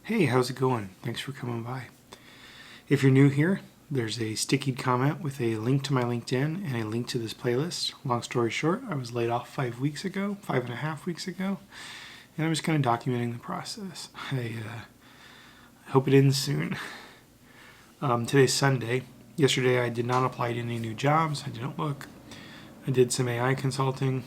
Hey, how's it going? Thanks for coming by. If you're new here, there's a sticky comment with a link to my LinkedIn and a link to this playlist. Long story short, I was laid off 5.5 weeks ago, and I'm just kind of documenting the process. I hope it ends soon. Today's Sunday. Yesterday I did not apply to any new jobs. I didn't look. I did some AI consulting.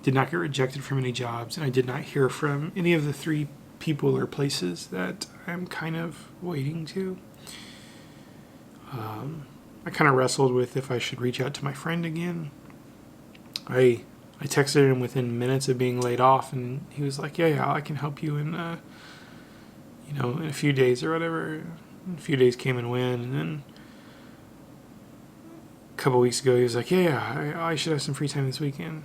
Did not get rejected from any jobs, and I did not hear from any of the 3 people or places that I'm kind of waiting to. I kind of wrestled with if I should reach out to my friend again. I texted him within minutes of being laid off, and he was like, yeah, I can help you in a few days or whatever. And a few days came and went, and then a couple weeks ago he was like, I should have some free time this weekend.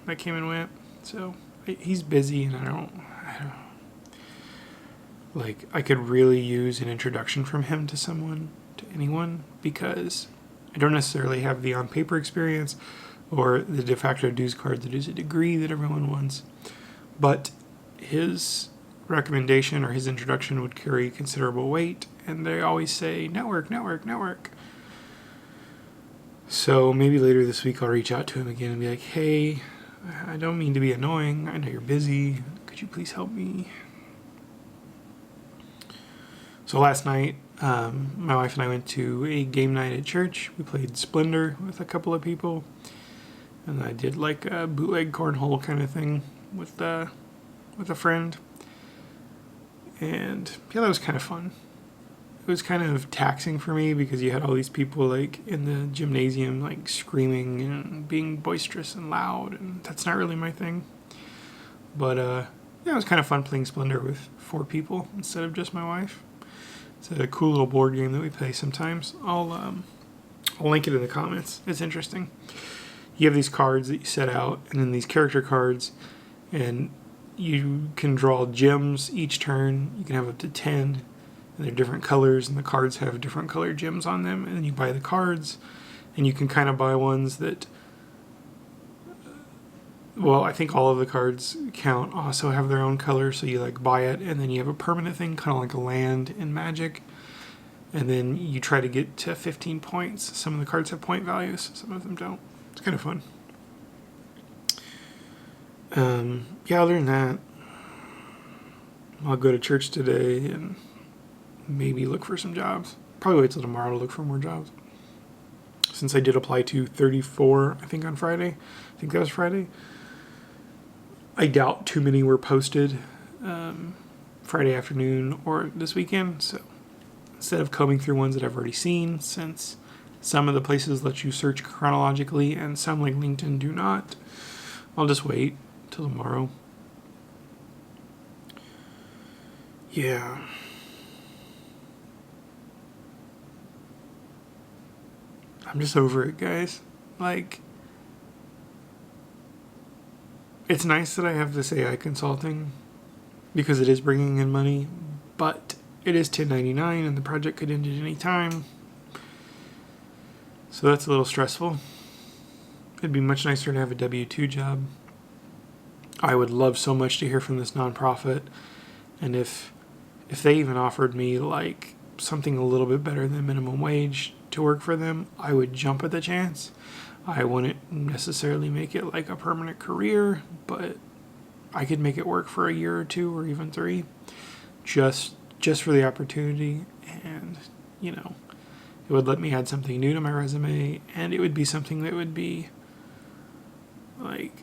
That came and went. So he's busy, and I don't I could really use an introduction from him to anyone, because I don't necessarily have the on-paper experience or the de facto dues card that is a degree that everyone wants, but his recommendation or his introduction would carry considerable weight, and they always say, network. So maybe later this week I'll reach out to him again and be like, hey, I don't mean to be annoying. I know you're busy. Could you please help me? So last night, my wife and I went to a game night at church. We played Splendor with a couple of people, and I did like a bootleg cornhole kind of thing with a friend. And yeah, that was kind of fun. It was kind of taxing for me because you had all these people like in the gymnasium like screaming and being boisterous and loud, and that's not really my thing. But yeah, it was kind of fun playing Splendor with 4 people instead of just my wife. It's a cool little board game that we play sometimes. I'll link it in the comments. It's interesting. You have these cards that you set out, and then these character cards, and you can draw gems each turn. You can have up to 10, and they're different colors, and the cards have different colored gems on them, and then you buy the cards, and you can kind of buy ones that, well, I think all of the cards count also have their own color, so you like buy it, and then you have a permanent thing, kind of like a land in Magic, and then you try to get to 15 points. Some of the cards have point values, some of them don't. It's kind of fun. Yeah, other than that, I'll go to church today and maybe look for some jobs. Probably wait till tomorrow to look for more jobs, since I did apply to 34, I think on Friday. I think that was Friday. I doubt too many were posted Friday afternoon or this weekend, so instead of combing through ones that I've already seen, since some of the places let you search chronologically and some like LinkedIn do not, I'll just wait till tomorrow. Yeah. I'm just over it, guys. Like, it's nice that I have this AI consulting because it is bringing in money, but it is 1099 and the project could end at any time. So that's a little stressful. It'd be much nicer to have a W-2 job. I would love so much to hear from this nonprofit, and if they even offered me like something a little bit better than minimum wage to work for them, I would jump at the chance. I wouldn't necessarily make it like a permanent career, but I could make it work for a year or 2 or even 3, just for the opportunity. And it would let me add something new to my resume, and it would be something that would be like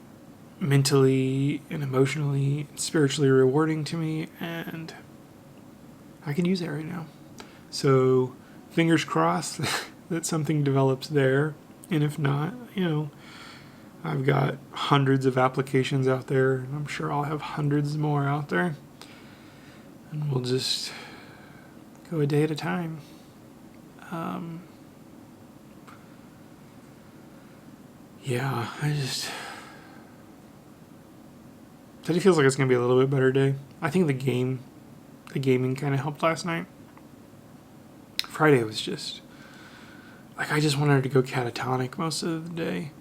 mentally and emotionally and spiritually rewarding to me, and I could use it right now. So fingers crossed that something develops there. And if not, I've got hundreds of applications out there, and I'm sure I'll have hundreds more out there. And we'll just go a day at a time. Yeah, today feels like it's going to be a little bit better day. I think the gaming kind of helped last night. Friday was just, like, I just wanted to go catatonic most of the day.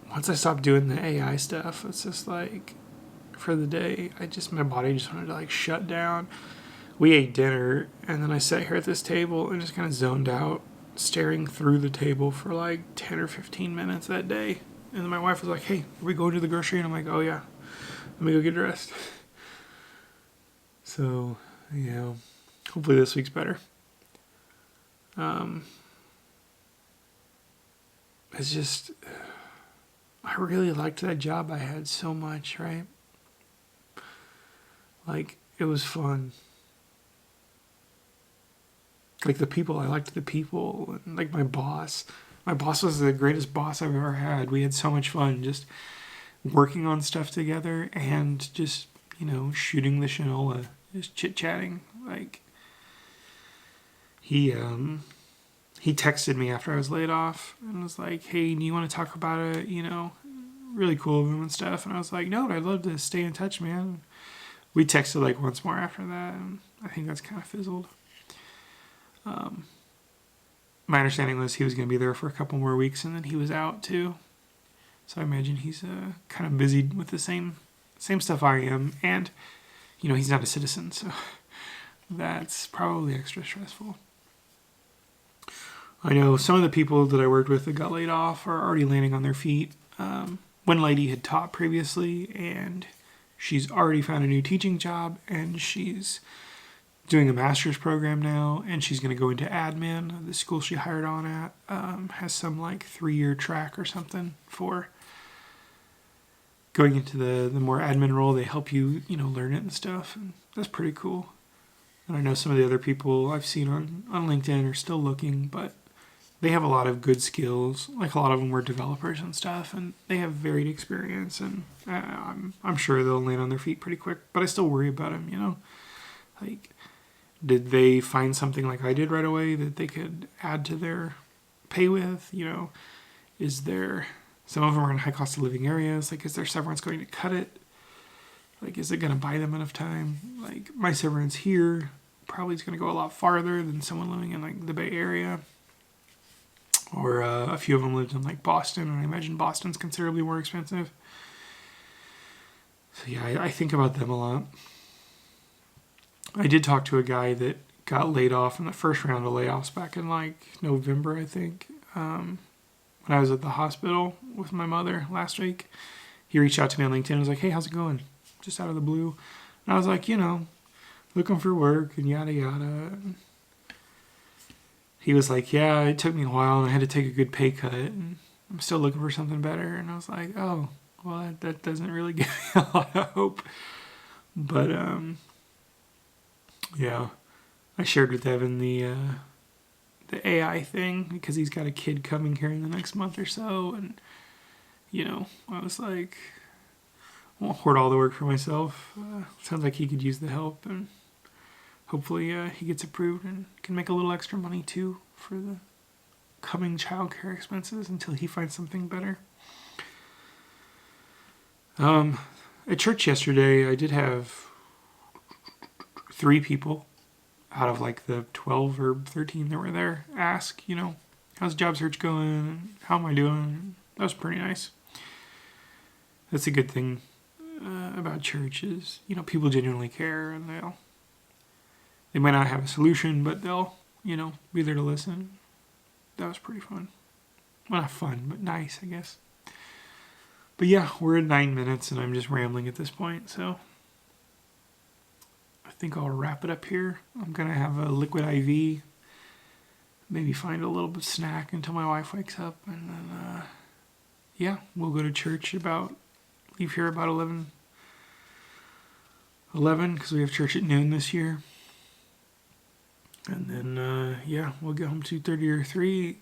Once I stopped doing the AI stuff, it's just like, for the day. My body just wanted to like shut down. We ate dinner, and then I sat here at this table and just kind of zoned out, staring through the table for like 10 or 15 minutes that day. And then my wife was like, hey, are we going to the grocery? And I'm like, oh yeah, let me go get dressed. So, yeah, hopefully this week's better. It's just, I really liked that job I had so much, right? Like, it was fun. Like, I liked the people, and like my boss. My boss was the greatest boss I've ever had. We had so much fun just working on stuff together and just, shooting the shinola, just chit-chatting. Like, he texted me after I was laid off and was like, hey, do you want to talk about it? Really cool of him and stuff. And I was like, no, I'd love to stay in touch, man. We texted like once more after that, and I think that's kind of fizzled. My understanding was he was going to be there for a couple more weeks, and then he was out too. So I imagine he's kind of busy with the same stuff I am, and he's not a citizen, so that's probably extra stressful. I know some of the people that I worked with that got laid off are already landing on their feet. One lady had taught previously, and she's already found a new teaching job, and she's doing a master's program now, and she's going to go into admin. The school she hired on at has some like 3-year track or something for going into the more admin role. They help you, learn it and stuff, and that's pretty cool. And I know some of the other people I've seen on LinkedIn are still looking, but they have a lot of good skills. Like, a lot of them were developers and stuff, and they have varied experience, and I'm sure they'll land on their feet pretty quick. But I still worry about them, Like, did they find something like I did right away that they could add to their pay with? Is there, some of them are in high cost of living areas. Like, is their severance going to cut it? Like, is it going to buy them enough time? Like, my severance here probably is going to go a lot farther than someone living in like the Bay Area. Or a few of them lived in like Boston, and I imagine Boston's considerably more expensive. So yeah, I think about them a lot. I did talk to a guy that got laid off in the first round of layoffs back in like November, I think. When I was at the hospital with my mother last week, he reached out to me on LinkedIn and was like, hey, how's it going? Just out of the blue. And I was like, looking for work and yada yada. He was like, yeah, it took me a while and I had to take a good pay cut and I'm still looking for something better. And I was like, oh, well, that doesn't really give me a lot of hope. But, yeah, I shared with Evan the AI thing because he's got a kid coming here in the next month or so. And, I was like, I won't hoard all the work for myself. Sounds like he could use the help, and hopefully he gets approved and can make a little extra money too for the coming childcare expenses until he finds something better. At church yesterday, I did have 3 people out of like the 12 or 13 that were there ask, how's job search going? How am I doing? That was pretty nice. That's a good thing about church is, people genuinely care, and they might not have a solution, but they'll, be there to listen. That was pretty fun. Well, not fun, but nice, I guess. But yeah, we're at 9 minutes, and I'm just rambling at this point, so I think I'll wrap it up here. I'm going to have a liquid IV, maybe find a little bit of snack until my wife wakes up, and then, yeah, we'll go to church leave here about 11, because we have church at noon this year. And then, yeah, we'll get home 2:30 or 3,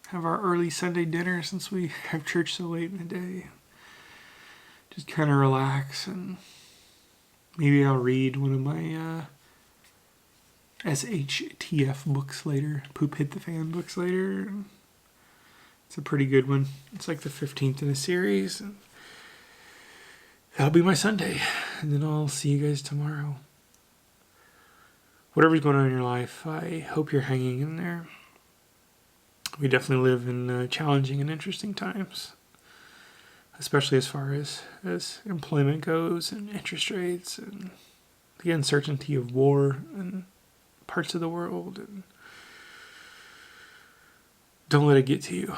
have our early Sunday dinner since we have church so late in the day. Just kind of relax, and maybe I'll read one of my SHTF books later, Poop Hit the Fan books later. It's a pretty good one. It's like the 15th in a series. And that'll be my Sunday, and then I'll see you guys tomorrow. Whatever's going on in your life, I hope you're hanging in there. We definitely live in challenging and interesting times. especially as far as employment goes and interest rates and the uncertainty of war in parts of the world. And don't let it get to you.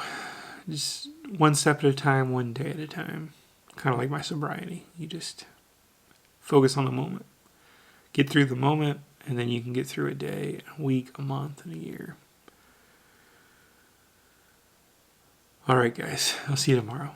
Just one step at a time, one day at a time. Kind of like my sobriety. You just focus on the moment. Get through the moment, and then you can get through a day, a week, a month, and a year. All right, guys. I'll see you tomorrow.